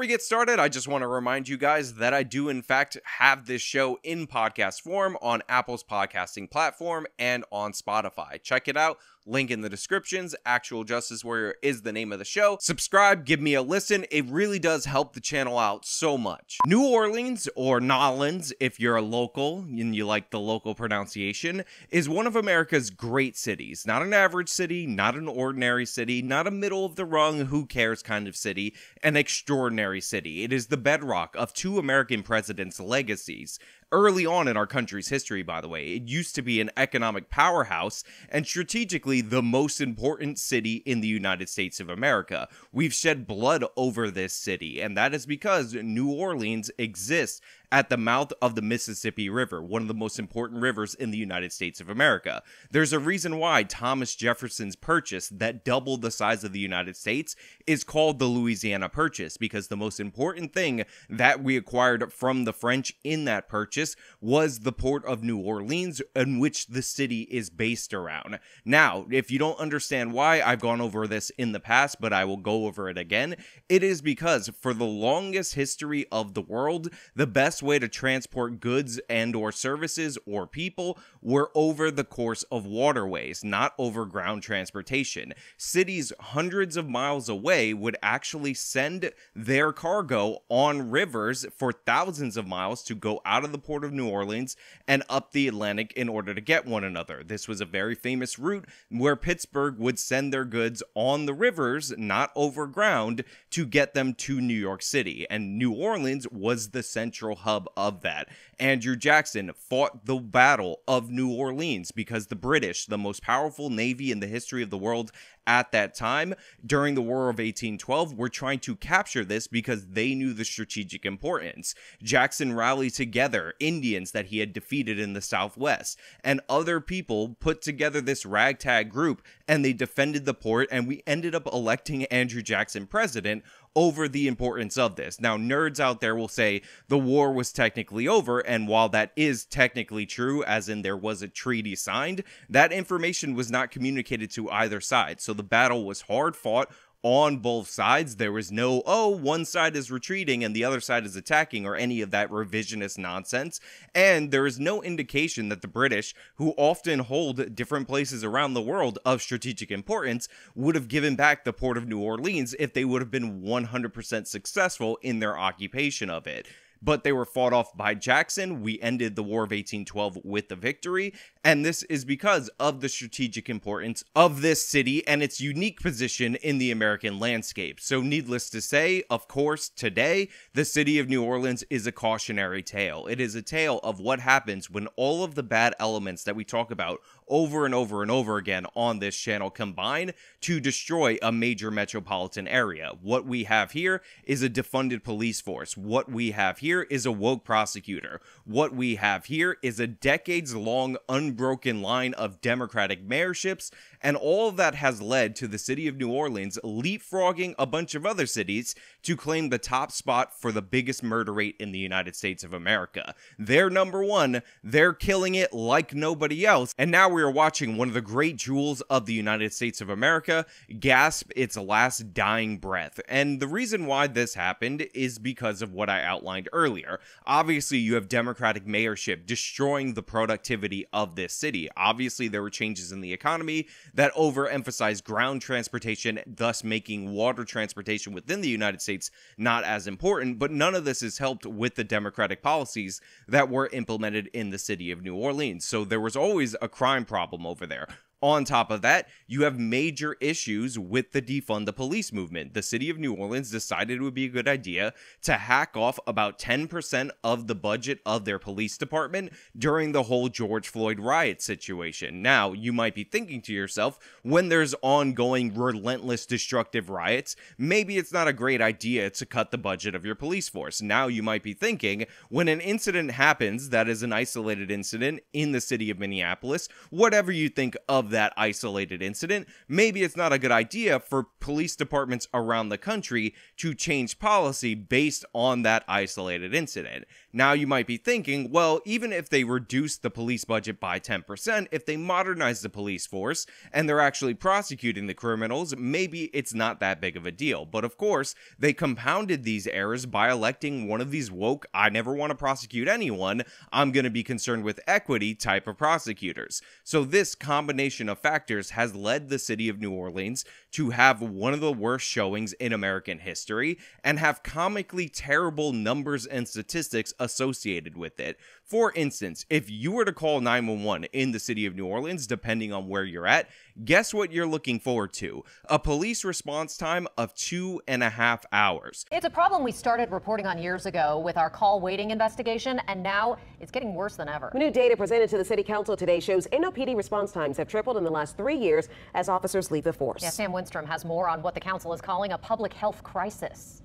we get started, I just want to remind you guys that I do in fact have this show in podcast form on Apple's podcasting platform and on Spotify. Check it out. Link in the descriptions. Actual Justice Warrior is the name of the show. Subscribe, give me a listen. It really does help the channel out so much. New Orleans, or Nolans if you're a local and you like the local pronunciation, is one of America's great cities. Not an average city, not an ordinary city, not a middle of the rung, who cares kind of city, an extraordinary city. It is the bedrock of two American presidents' legacies. Early on in our country's history, by the way, it used to be an economic powerhouse and strategically the most important city in the United States of America. We've shed blood over this city, and that is because New Orleans exists at the mouth of the Mississippi River, one of the most important rivers in the United States of America. There's a reason why Thomas Jefferson's Purchase, that doubled the size of the United States, is called the Louisiana Purchase, because the most important thing that we acquired from the French in that purchase was the port of New Orleans, in which the city is based around. Now, if you don't understand why, I've gone over this in the past, but I will go over it again. It is because for the longest history of the world, the best way to transport goods and or services or people were over the course of waterways, not over ground transportation. Cities hundreds of miles away would actually send their cargo on rivers for thousands of miles to go out of the port of New Orleans and up the Atlantic in order to get one another. This was a very famous route where Pittsburgh would send their goods on the rivers, not over ground, to get them to New York City, and New Orleans was the central hub of that. Andrew Jackson fought the Battle of New Orleans because the British, the most powerful navy in the history of the world at that time, during the War of 1812, were trying to capture this because they knew the strategic importance. Jackson rallied together Indians that he had defeated in the Southwest, and other people put together this ragtag group, and they defended the port, and we ended up electing Andrew Jackson president over the importance of this. Now, nerds out there will say the war was technically over, and while that is technically true, as in there was a treaty signed, that information was not communicated to either side. So the battle was hard fought on both sides. There was no, oh, one side is retreating and the other side is attacking, or any of that revisionist nonsense. And there is no indication that the British, who often hold different places around the world of strategic importance, would have given back the port of New Orleans if they would have been 100% successful in their occupation of it. But they were fought off by Jackson. We ended the War of 1812 with the victory, and this is because of the strategic importance of this city and its unique position in the American landscape. So needless to say, of course, today, the city of New Orleans is a cautionary tale. It is a tale of what happens when all of the bad elements that we talk about over and over and over again on this channel combine to destroy a major metropolitan area. What we have here is a defunded police force. What we have here is a woke prosecutor. What we have here is a decades-long unbroken line of Democratic mayorships, and all of that has led to the city of New Orleans leapfrogging a bunch of other cities to claim the top spot for the biggest murder rate in the United States of America. They're number one, they're killing it like nobody else, and now we are watching one of the great jewels of the United States of America gasp its last dying breath. And the reason why this happened is because of what I outlined earlier. Obviously, you have Democratic mayorship destroying the productivity of this city. Obviously, there were changes in the economy that overemphasized ground transportation, thus making water transportation within the United States not as important, but none of this is helped with the Democratic policies that were implemented in the city of New Orleans. So there was always a crime problem over there. On top of that, you have major issues with the defund the police movement. The city of New Orleans decided it would be a good idea to hack off about 10% of the budget of their police department during the whole George Floyd riot situation. Now, you might be thinking to yourself, when there's ongoing relentless destructive riots, maybe it's not a great idea to cut the budget of your police force. Now you might be thinking, when an incident happens that is an isolated incident in the city of Minneapolis, whatever you think of that isolated incident, maybe it's not a good idea for police departments around the country to change policy based on that isolated incident. Now you might be thinking, well, even if they reduce the police budget by 10%, if they modernize the police force and they're actually prosecuting the criminals, maybe it's not that big of a deal. But of course, they compounded these errors by electing one of these woke, I never want to prosecute anyone, I'm going to be concerned with equity type of prosecutors. So this combination of factors has led the city of New Orleans to have one of the worst showings in American history and have comically terrible numbers and statistics associated with it. For instance, if you were to call 911 in the city of New Orleans, depending on where you're at, guess what you're looking forward to? A police response time of 2.5 hours. It's a problem we started reporting on years ago with our call waiting investigation, and now it's getting worse than ever. New data presented to the City Council today shows NOPD response times have tripled in the last 3 years as officers leave the force. Yeah, Sam Winstrom has more on what the council is calling a public health crisis.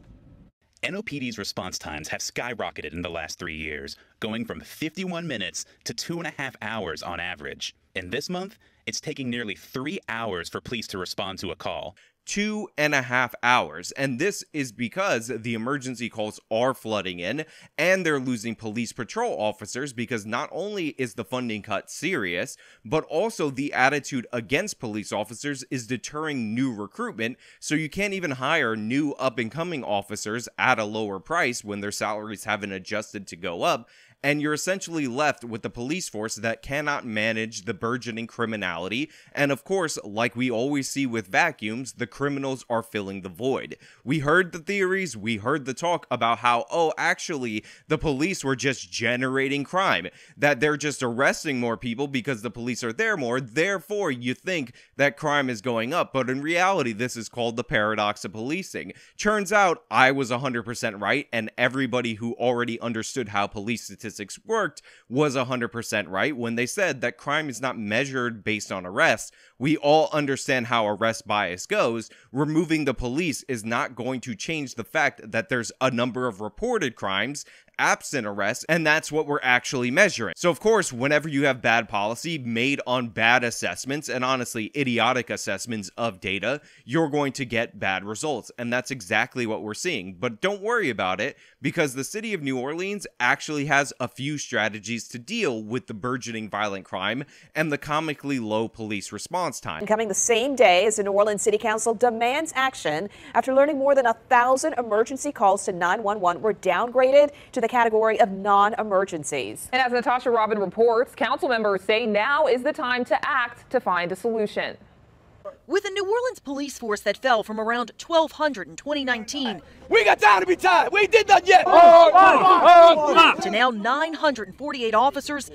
NOPD's response times have skyrocketed in the last 3 years, going from 51 minutes to 2.5 hours on average. And this month, it's taking nearly 3 hours for police to respond to a call. 2.5 hours, and this is because the emergency calls are flooding in and they're losing police patrol officers because not only is the funding cut serious, but also the attitude against police officers is deterring new recruitment, so you can't even hire new up-and-coming officers at a lower price when their salaries haven't adjusted to go up. And you're essentially left with the police force that cannot manage the burgeoning criminality. And of course, like we always see with vacuums, the criminals are filling the void. We heard the theories, we heard the talk about how, oh, actually, the police were just generating crime, that they're just arresting more people because the police are there more, therefore you think that crime is going up. But in reality, this is called the paradox of policing. Turns out I was 100% right, and everybody who already understood how police statistics worked was 100% right when they said that crime is not measured based on arrests. We all understand how arrest bias goes. Removing the police is not going to change the fact that there's a number of reported crimes absent arrests, and that's what we're actually measuring. So of course, whenever you have bad policy made on bad assessments, and honestly idiotic assessments of data, you're going to get bad results, and that's exactly what we're seeing. But don't worry about it, because the city of New Orleans actually has a few strategies to deal with the burgeoning violent crime and the comically low police response time. Coming the same day as the New Orleans City Council demands action after learning more than 1,000 emergency calls to 911 were downgraded to the category of non-emergencies. And as Natasha Robin reports, council members say now is the time to act to find a solution. With a New Orleans police force that fell from around 1,200 in 2019 we got time to be tired. We ain't did nothing yet. to now 948 officers,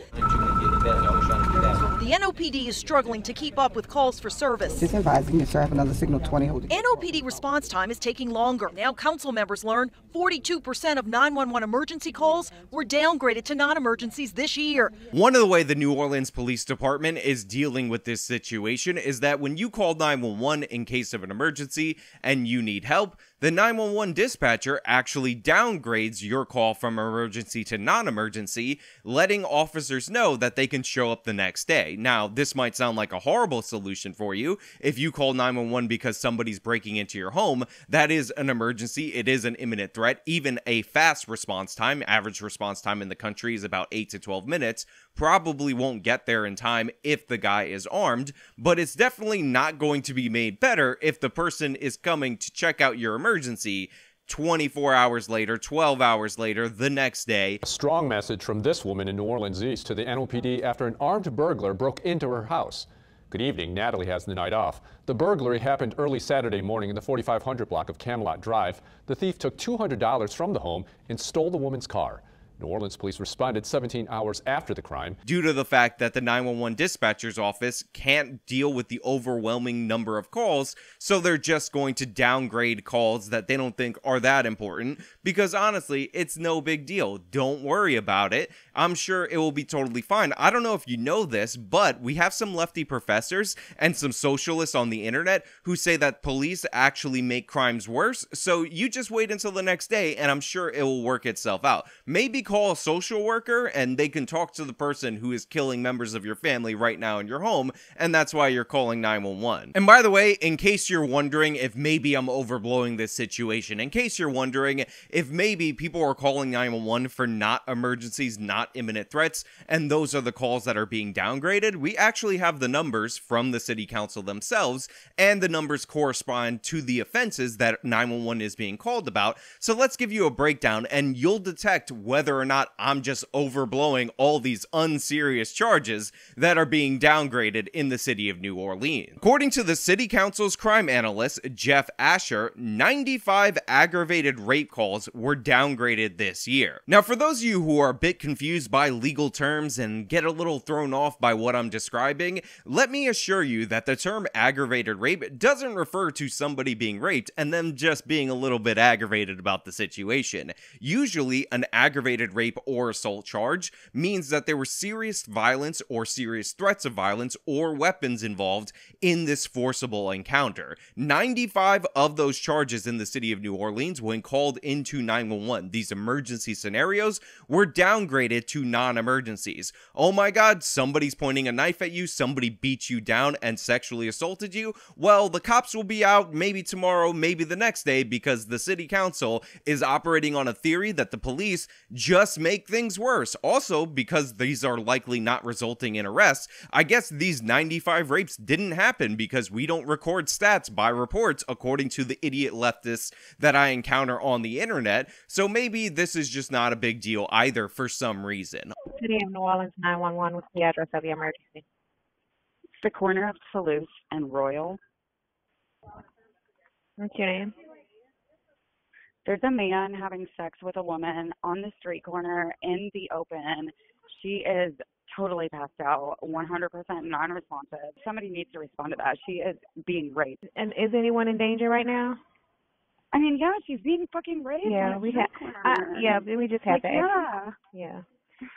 the NOPD is struggling to keep up with calls for service. Just advising you, sir, I have another signal 20. NOPD response time is taking longer. Now council members learn 42% of 911 emergency calls were downgraded to non-emergencies this year. One of the way the New Orleans Police Department is dealing with this situation is that when you call 911 in case of an emergency and you need help, the 911 dispatcher actually downgrades your call from emergency to non-emergency, letting officers know that they can show up the next day. Now, this might sound like a horrible solution for you. If you call 911 because somebody's breaking into your home, that is an emergency. It is an imminent threat. Even a fast response time, average response time in the country is about 8 to 12 minutes, probably won't get there in time if the guy is armed, but it's definitely not going to be made better if the person is coming to check out your emergency 24 hours later, 12 hours later, the next day. A strong message from this woman in New Orleans East to the NOPD after an armed burglar broke into her house. Good evening. Natalie has the night off. The burglary happened early Saturday morning in the 4500 block of Camelot Drive. The thief took $200 from the home and stole the woman's car. New Orleans police responded 17 hours after the crime. Due to the fact that the 911 dispatcher's office can't deal with the overwhelming number of calls, so they're just going to downgrade calls that they don't think are that important, because honestly, it's no big deal. Don't worry about it. I'm sure it will be totally fine. I don't know if you know this, but we have some lefty professors and some socialists on the internet who say that police actually make crimes worse, so you just wait until the next day and I'm sure it will work itself out. Maybe call a social worker and they can talk to the person who is killing members of your family right now in your home, and that's why you're calling 911. And by the way, in case you're wondering if maybe I'm overblowing this situation, in case you're wondering if maybe people are calling 911 for not emergencies, not imminent threats, and those are the calls that are being downgraded, we actually have the numbers from the city council themselves, and the numbers correspond to the offenses that 911 is being called about. So let's give you a breakdown and you'll detect whether or not I'm just overblowing all these unserious charges that are being downgraded in the city of New Orleans. According to the city council's crime analyst, Jeff Asher, 95 aggravated rape calls were downgraded this year. Now, for those of you who are a bit confused by legal terms and get a little thrown off by what I'm describing, let me assure you that the term aggravated rape doesn't refer to somebody being raped and them just being a little bit aggravated about the situation. Usually, an aggravated rape or assault charge means that there was serious violence or serious threats of violence or weapons involved in this forcible encounter. 95 of those charges in the city of New Orleans, when called into 911, these emergency scenarios, were downgraded to non-emergencies. Oh my god, somebody's pointing a knife at you, somebody beat you down and sexually assaulted you. Well, the cops will be out maybe tomorrow, maybe the next day, because the city council is operating on a theory that the police just make things worse. Also, because these are likely not resulting in arrests, I guess these 95 rapes didn't happen because we don't record stats by reports according to the idiot leftists that I encounter on the internet. So maybe this is just not a big deal either for some reason. City of New Orleans 911, what's the address of the emergency? The corner of Toulouse and Royal. What's your name? There's a man having sex with a woman on the street corner in the open. She is totally passed out, 100% non-responsive. Somebody needs to respond to that. She is being raped. And is anyone in danger right now? I mean, yeah, she's being fucking raped. Yeah, we just have to. Yeah. Yeah.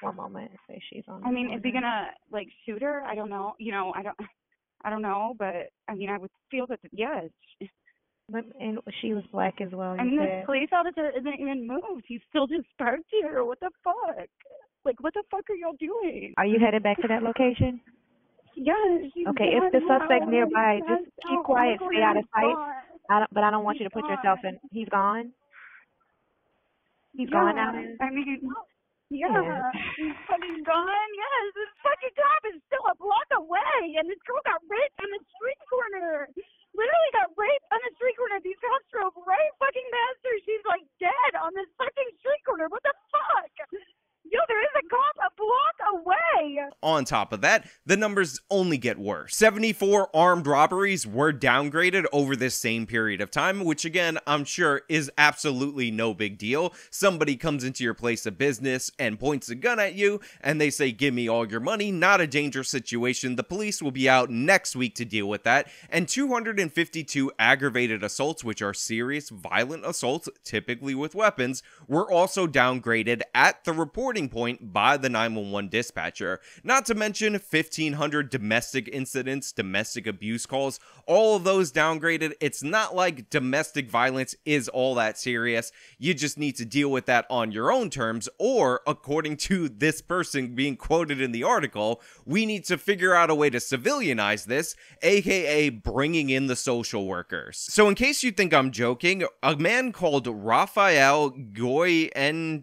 One moment. Say she's on. I mean, is he gonna like shoot her? I don't know. You know, I don't know. But I mean, I would feel that. Yes. And she was black as well. I mean, the police officer isn't even moved. He's still just parked here. What the fuck? Like, what the fuck are y'all doing? Are you headed back to that location? Yes. Okay, if the suspect's nearby, just keep quiet, stay out of sight. But I don't want you to put yourself in. He's gone? He's gone now? I mean, yeah. He's fucking gone. Yes, this fucking cop is still a block away, and this girl got raped on the street corner. Literally got raped on the street corner. These cops drove right fucking past her. She's like dead on this fucking street corner. What the fuck? Yo, there is a cop a block away. On top of that, the numbers only get worse. 74 armed robberies were downgraded over this same period of time, which again, I'm sure is absolutely no big deal. Somebody comes into your place of business and points a gun at you, and they say, give me all your money. Not a dangerous situation. The police will be out next week to deal with that. And 252 aggravated assaults, which are serious, violent assaults, typically with weapons, were also downgraded at the reporting point by the 911 dispatcher. Not to mention 1,500 domestic incidents, domestic abuse calls, all of those downgraded. It's not like domestic violence is all that serious. You just need to deal with that on your own terms, or according to this person being quoted in the article, we need to figure out a way to civilianize this, aka bringing in the social workers. So in case you think I'm joking, a man called Raphael Goyenche,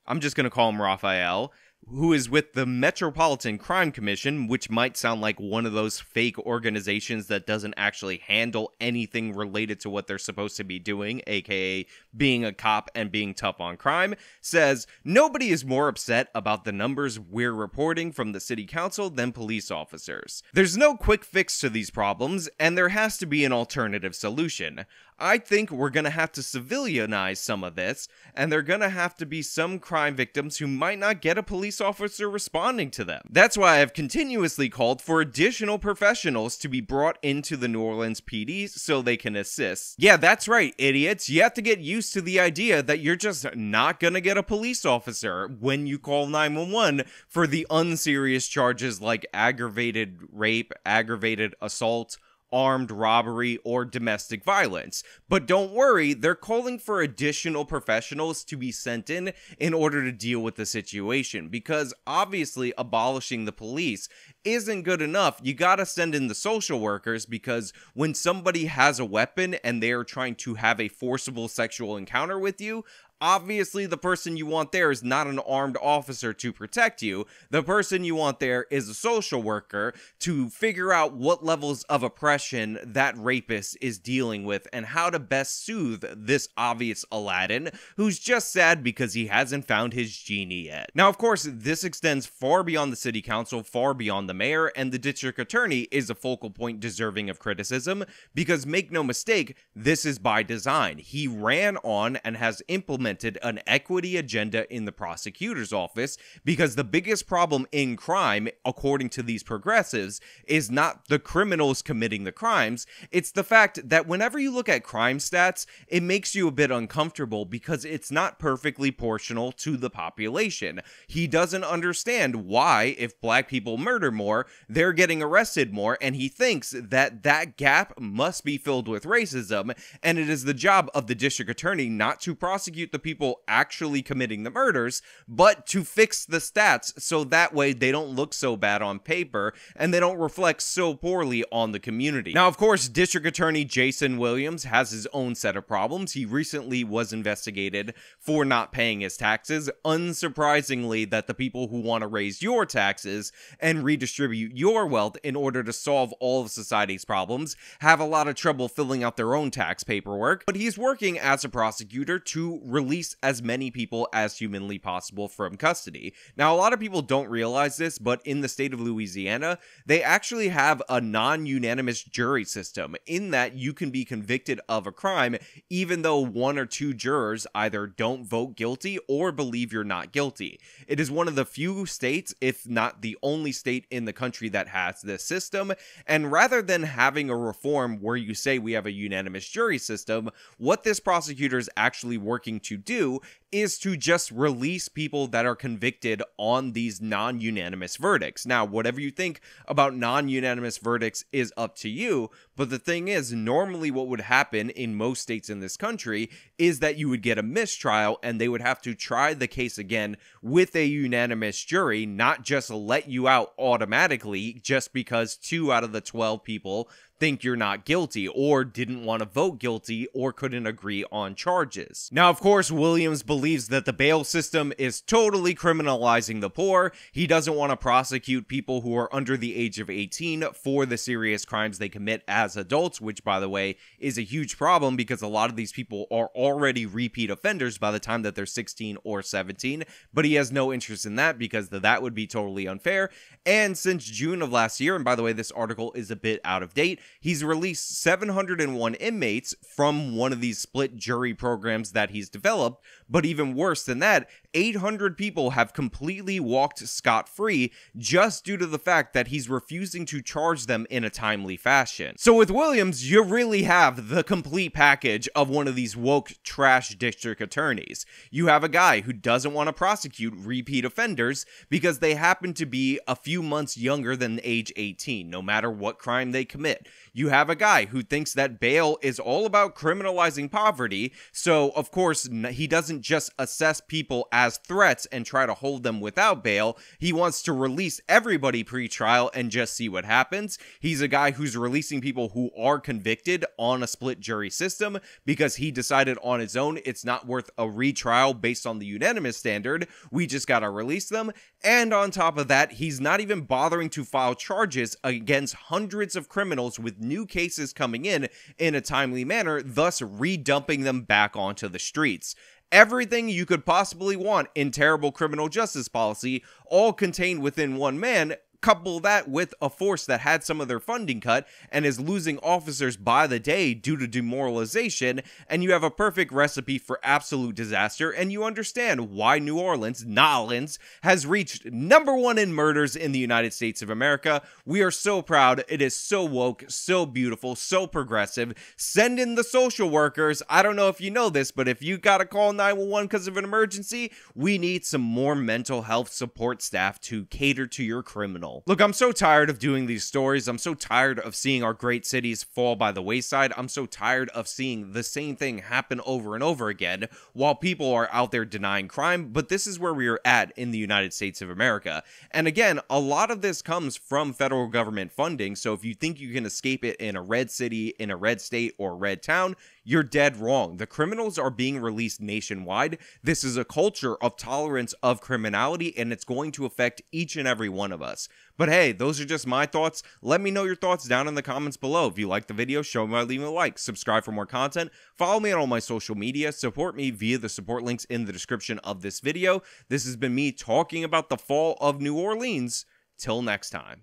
I'm just going to call him Raphael, who is with the Metropolitan Crime Commission, which might sound like one of those fake organizations that doesn't actually handle anything related to what they're supposed to be doing, aka being a cop and being tough on crime, says nobody is more upset about the numbers we're reporting from the city council than police officers. There's no quick fix to these problems, and there has to be an alternative solution. I think we're going to have to civilianize some of this, and there are going to have to be some crime victims who might not get a police officer responding to them. That's why I've continuously called for additional professionals to be brought into the New Orleans PD so they can assist. Yeah, that's right, idiots. You have to get used to the idea that you're just not going to get a police officer when you call 911 for the unserious charges like aggravated rape, aggravated assault, armed robbery, or domestic violence. But don't worry, they're calling for additional professionals to be sent in order to deal with the situation, because obviously abolishing the police isn't good enough. You gotta send in the social workers, because when somebody has a weapon and they are trying to have a forcible sexual encounter with you, obviously the person you want there is not an armed officer to protect you. The person you want there is a social worker to figure out what levels of oppression that rapist is dealing with and how to best soothe this obvious Aladdin who's just sad because he hasn't found his genie yet. Now, of course, this extends far beyond the city council, far beyond the mayor, and the district attorney is a focal point deserving of criticism, because make no mistake, this is by design. He ran on and has implemented an equity agenda in the prosecutor's office, because the biggest problem in crime, according to these progressives, is not the criminals committing the crimes. It's the fact that whenever you look at crime stats, it makes you a bit uncomfortable because it's not perfectly proportional to the population. He doesn't understand why, if black people murder more, they're getting arrested more, and he thinks that that gap must be filled with racism, and it is the job of the district attorney not to prosecute the people actually committing the murders, but to fix the stats so that way they don't look so bad on paper and they don't reflect so poorly on the community. Now, of course, District Attorney Jason Williams has his own set of problems. He recently was investigated for not paying his taxes. Unsurprisingly, that the people who want to raise your taxes and redistribute your wealth in order to solve all of society's problems have a lot of trouble filling out their own tax paperwork, but he's working as a prosecutor to release as many people as humanly possible from custody. Now, a lot of people don't realize this, but in the state of Louisiana, they actually have a non-unanimous jury system, in that you can be convicted of a crime even though one or two jurors either don't vote guilty or believe you're not guilty. It is one of the few states, if not the only state in the country, that has this system, and rather than having a reform where you say we have a unanimous jury system, what this prosecutor is actually working to do is to just release people that are convicted on these non-unanimous verdicts. Now, whatever you think about non-unanimous verdicts is up to you, but the thing is, normally what would happen in most states in this country is that you would get a mistrial and they would have to try the case again with a unanimous jury, not just let you out automatically just because 2 out of the 12 people think you're not guilty or didn't want to vote guilty or couldn't agree on charges. Now, of course, Williams believes that the bail system is totally criminalizing the poor. He doesn't want to prosecute people who are under the age of 18 for the serious crimes they commit as adults, which, by the way, is a huge problem because a lot of these people are already repeat offenders by the time that they're 16 or 17, but he has no interest in that because that would be totally unfair. And since June of last year, and by the way, this article is a bit out of date, he's released 701 inmates from one of these split jury programs that he's developed, but even worse than that, 800 people have completely walked scot-free just due to the fact that he's refusing to charge them in a timely fashion. So with Williams, you really have the complete package of one of these woke trash district attorneys. You have a guy who doesn't want to prosecute repeat offenders because they happen to be a few months younger than age 18, no matter what crime they commit. You have a guy who thinks that bail is all about criminalizing poverty, so of course he doesn't just assess people as threats and try to hold them without bail. He wants to release everybody pre-trial and just see what happens. He's a guy who's releasing people who are convicted on a split jury system because he decided on his own it's not worth a retrial based on the unanimous standard. We just gotta release them. And on top of that, he's not even bothering to file charges against hundreds of criminals with new cases coming in a timely manner, thus redumping them back onto the streets. Everything you could possibly want in terrible criminal justice policy, all contained within one man. Couple that with a force that had some of their funding cut and is losing officers by the day due to demoralization, and you have a perfect recipe for absolute disaster, and you understand why New Orleans, has reached #1 in murders in the United States of America. We are so proud. It is so woke, so beautiful, so progressive. Send in the social workers. I don't know if you know this, but if you gotta call 911 because of an emergency, we need some more mental health support staff to cater to your criminals. criminal. Look, I'm so tired of doing these stories. I'm so tired of seeing our great cities fall by the wayside. I'm so tired of seeing the same thing happen over and over again while people are out there denying crime. But this is where we are at in the United States of America. And again, a lot of this comes from federal government funding. So if you think you can escape it in a red city, in a red state, or red town, you're dead wrong. The criminals are being released nationwide. This is a culture of tolerance of criminality, and it's going to affect each and every one of us. But hey, those are just my thoughts. Let me know your thoughts down in the comments below. If you like the video, show me by leaving a like, subscribe for more content, follow me on all my social media, support me via the support links in the description of this video. This has been me talking about the fall of New Orleans. Till next time.